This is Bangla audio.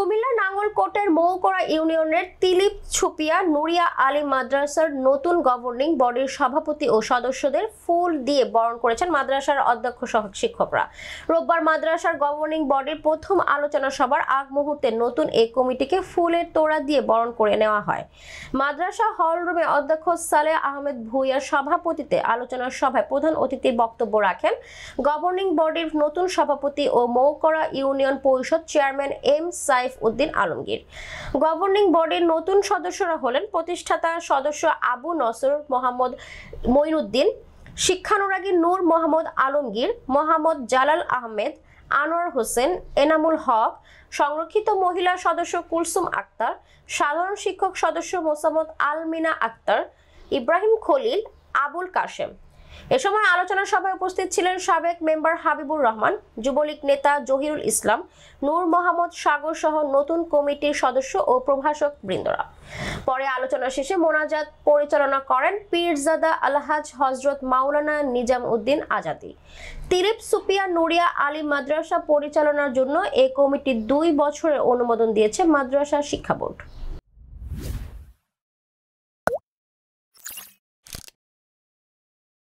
কুমিল্লা নাঙ্গলকোটের মৌকড়া ইউনিয়নের তিলিপ ছুপিয়া নুরিয়া আলী মাদ্রাসার নতুন গভর্নিং বডির সভাপতি ও সদস্যদের ফুল দিয়ে বরণ করেছেন মাদ্রাসার অধ্যক্ষ সহ শিক্ষকরা। রোববার মাদ্রাসার গভর্নিং বডির প্রথম আলোচনা সভার আগ মুহূর্তে নতুন এই কমিটিকে ফুলের তোড়া দিয়ে বরণ করে নেওয়া হয়। মাদ্রাসা হল রুমে অধ্যক্ষ সালেহ আহমেদ ভূঁইয়ার সভাপতিত্বে আলোচনা সভায় প্রধান অতিথির বক্তব্য রাখেন গভর্নিং বডির নতুন সভাপতি ও মৌকড়া ইউনিয়ন পরিষদ chairman M Saif Uddin Alamgir. Governing বডির নতুন সদস্যরা হলেন প্রতিষ্ঠাতা সদস্য আবু নসর মোহাম্মদ মঈনুদ্দিন, শিক্ষানুরাগী নূর মোহাম্মদ আলমগীর, মোহাম্মদ জালাল আহমেদ, আনোয়ার হোসেন, এনামুল হক, সংরক্ষিত মহিলা সদস্য কুলসুম আক্তার, সাধারণ শিক্ষক সদস্য মোসাম্মদ আলমিনা আক্তার, ইব্রাহিম খলিল, আবুল কাশেম। এ সময় আলোচনা সভায় উপস্থিত ছিলেন সাবেক মেম্বার হাবিবুর রহমান, যুবলীগ নেতা জহিরুল ইসলাম, নূর মোহাম্মদ সাগর সহ নতুন কমিটির সদস্য ও প্রভাষক বৃন্দরা। পরে আলোচনা শেষে মোনাজাত পরিচালনা করেন পীরজাদা আলহাজ হযরত মাওলানা নিজাম উদ্দিন আজাদী। তিলিপ সুপিয়া নুরিয়া আলী মাদ্রাসা পরিচালনার জন্য এই কমিটি 2 বছরের অনুমোদন দিয়েছে মাদ্রাসা শিক্ষা বোর্ড।